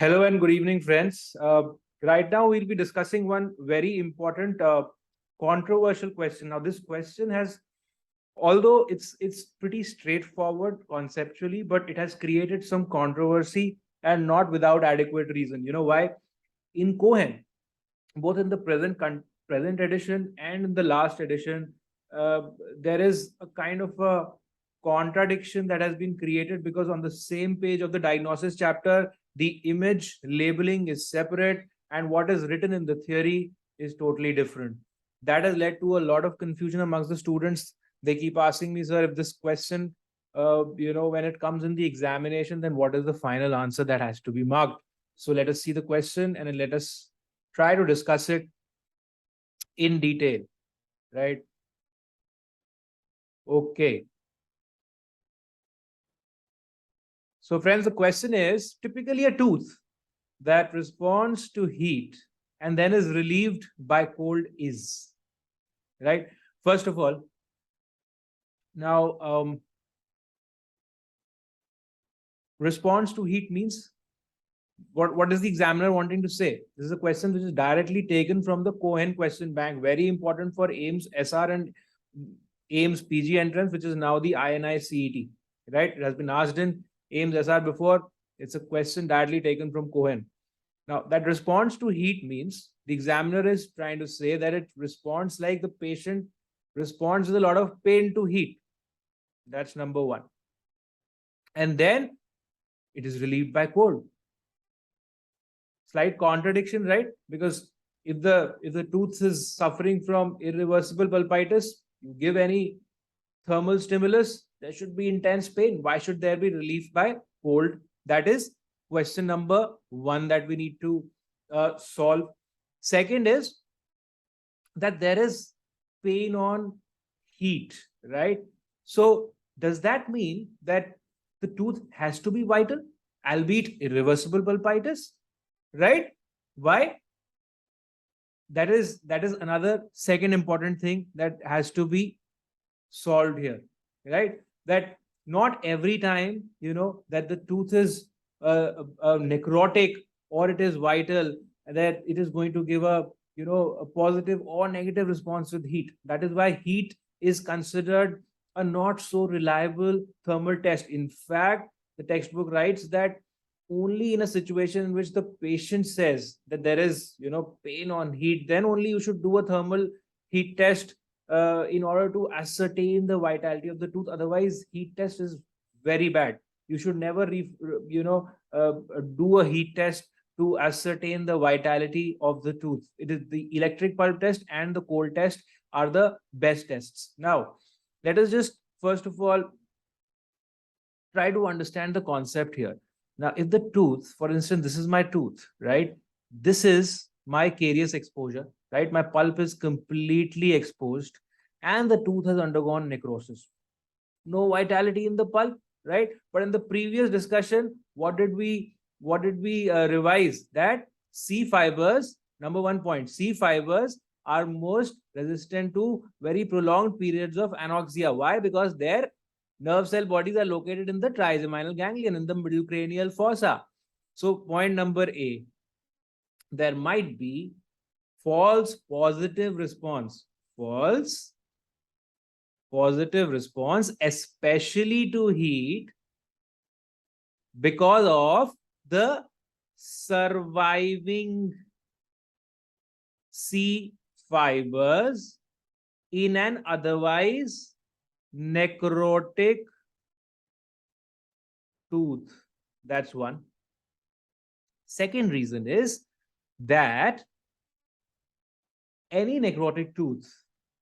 Hello and good evening, friends. Right now, we'll be discussing one very important, controversial question. Now, this question has, although it's pretty straightforward conceptually, but it has created some controversy and not without adequate reason. You know why? In Cohen, both in the present edition and in the last edition, uh, there is a kind of a contradiction that has been created because on the same page of the diagnosis chapter, the image labeling is separate and what is written in the theory is totally different. That has led to a lot of confusion amongst the students. They keep asking me, sir, if this question, when it comes in the examination, then what is the final answer that has to be marked? So let us see the question and then let us try to discuss it in detail, right? Okay. So friends, the question is typically a tooth that responds to heat and then is relieved by cold is, right? First of all, now response to heat means what is the examiner wanting to say? This is a question which is directly taken from the Cohen question bank, very important for AIIMS SR and AIIMS PG entrance, which is now the INI CET, right? It has been asked in AIIMS SR before. It's a question directly taken from Cohen. Now, that response to heat means the examiner is trying to say that it responds like the patient responds with a lot of pain to heat. That's number one. And then it is relieved by cold. Slight contradiction, right? Because if the tooth is suffering from irreversible pulpitis, you give any thermal stimulus, there should be intense pain. Why should there be relief by cold? That is question number one that we need to solve. Second is that there is pain on heat, right? So does that mean that the tooth has to be vital, albeit irreversible pulpitis? Right? Why? That is another second important thing that has to be solved here, right? That not every time that the tooth is necrotic or it is vital, that it is going to give a positive or negative response with heat. That is why heat is considered a not so reliable thermal test. In fact, the textbook writes that only in a situation in which the patient says that there is pain on heat, then only you should do a thermal heat test in order to ascertain the vitality of the tooth. Otherwise, heat test is very bad. You should never do a heat test to ascertain the vitality of the tooth. It is the electric pulp test and the cold test are the best tests. Now let us just first of all try to understand the concept here. Now, if the tooth, for instance, this is my tooth, right? This is my caries exposure, right? My pulp is completely exposed and the tooth has undergone necrosis. No vitality in the pulp, right? But in the previous discussion, what did we revise? That C fibers, number one point, C fibers are most resistant to very prolonged periods of anoxia. Why? Because their nerve cell bodies are located in the trigeminal ganglion, in the middle cranial fossa. So point number A, there might be false positive response. False positive response, especially to heat, because of the surviving C fibers in an otherwise necrotic tooth. That's one. Second reason is that any necrotic tooth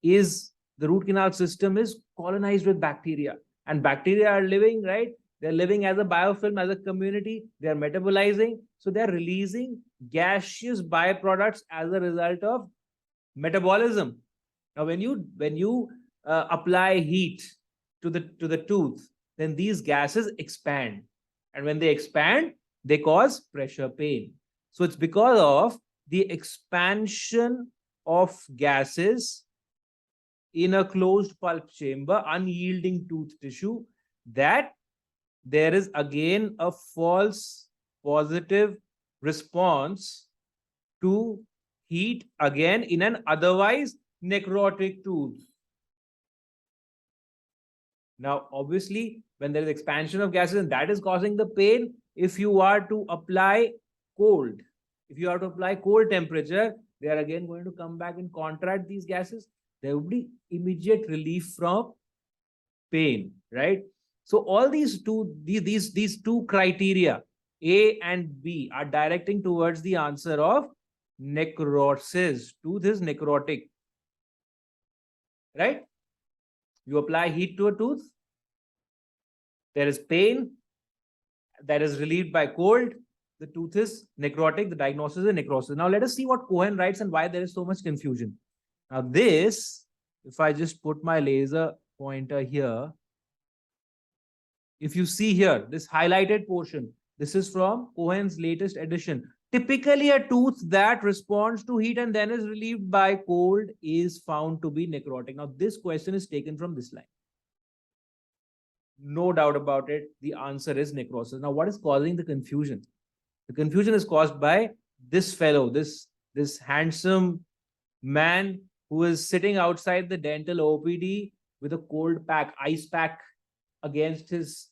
is the root canal system is colonized with bacteria, and bacteria are living, right? They're living as a biofilm, as a community. They're metabolizing, so they're releasing gaseous byproducts as a result of metabolism. Now, when you apply heat to the tooth, then these gases expand, and when they expand, they cause pressure pain. So it's because of the expansion of gases in a closed pulp chamber, unyielding tooth tissue, that there is again a false positive response to heat again in an otherwise necrotic tooth? Now, obviously, when there is expansion of gases and that is causing the pain, if you are to apply cold, if you are to apply cold temperature, they are again going to come back and contract these gases. There will be immediate relief from pain, right? So all these two criteria, A and B, are directing towards the answer of necrosis. Tooth is necrotic, right? You apply heat to a tooth, there is pain that is relieved by cold. The tooth is necrotic. The diagnosis is necrosis. Now let us see what Cohen writes and why there is so much confusion. Now this, if I just put my laser pointer here, if you see here, this highlighted portion, this is from Cohen's latest edition. Typically, a tooth that responds to heat and then is relieved by cold is found to be necrotic. Now, this question is taken from this line. No doubt about it. The answer is necrosis. Now, what is causing the confusion? The confusion is caused by this fellow, this handsome man who is sitting outside the dental OPD with a cold pack, ice pack against his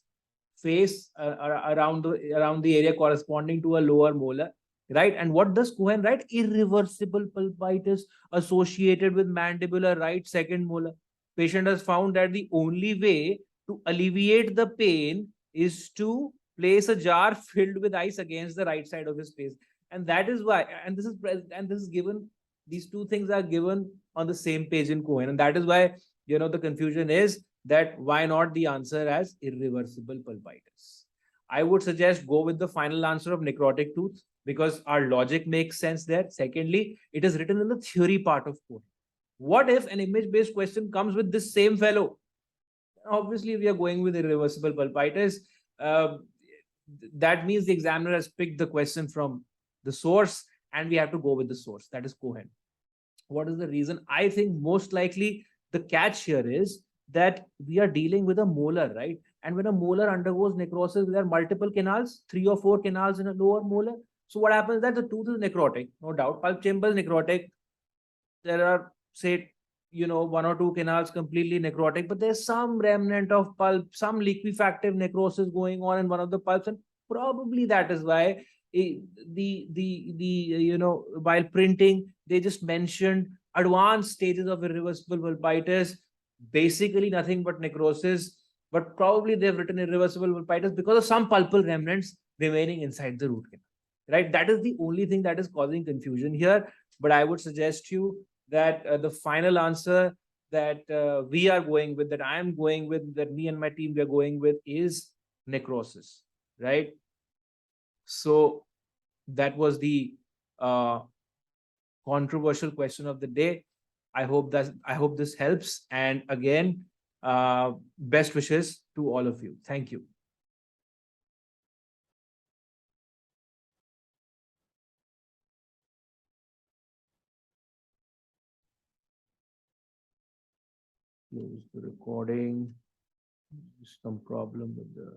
face around the area corresponding to a lower molar, right? And what does Cohen write? Irreversible pulpitis associated with mandibular right second molar. Patient has found that the only way to alleviate the pain is to place a jar filled with ice against the right side of his face, and that is why. And this is given. These two things are given on the same page in Cohen, and that is why the confusion is that why not the answer as irreversible pulpitis. I would suggest go with the final answer of necrotic tooth because our logic makes sense there. Secondly, it is written in the theory part of Cohen. What if an image-based question comes with this same fellow? Obviously, we are going with irreversible pulpitis. That means the examiner has picked the question from the source and we have to go with the source. That is Cohen. What is the reason? I think most likely the catch here is that we are dealing with a molar, right? And when a molar undergoes necrosis, there are multiple canals, 3 or 4 canals in a lower molar. So what happens is that the tooth is necrotic, no doubt. Pulp chamber is necrotic. There are, say, 1 or 2 canals completely necrotic, but there's some remnant of pulp, some liquefactive necrosis going on in one of the pulps, and probably that is why while printing they just mentioned advanced stages of irreversible pulpitis, basically nothing but necrosis, but probably they've written irreversible pulpitis because of some pulpal remnants remaining inside the root canal, right? That is the only thing that is causing confusion here. But I would suggest you that the final answer that we are going with, that I am going with, that me and my team we are going with is necrosis, right? So that was the controversial question of the day. I hope this helps. And again, best wishes to all of you. Thank you. Close the recording. Some problem with the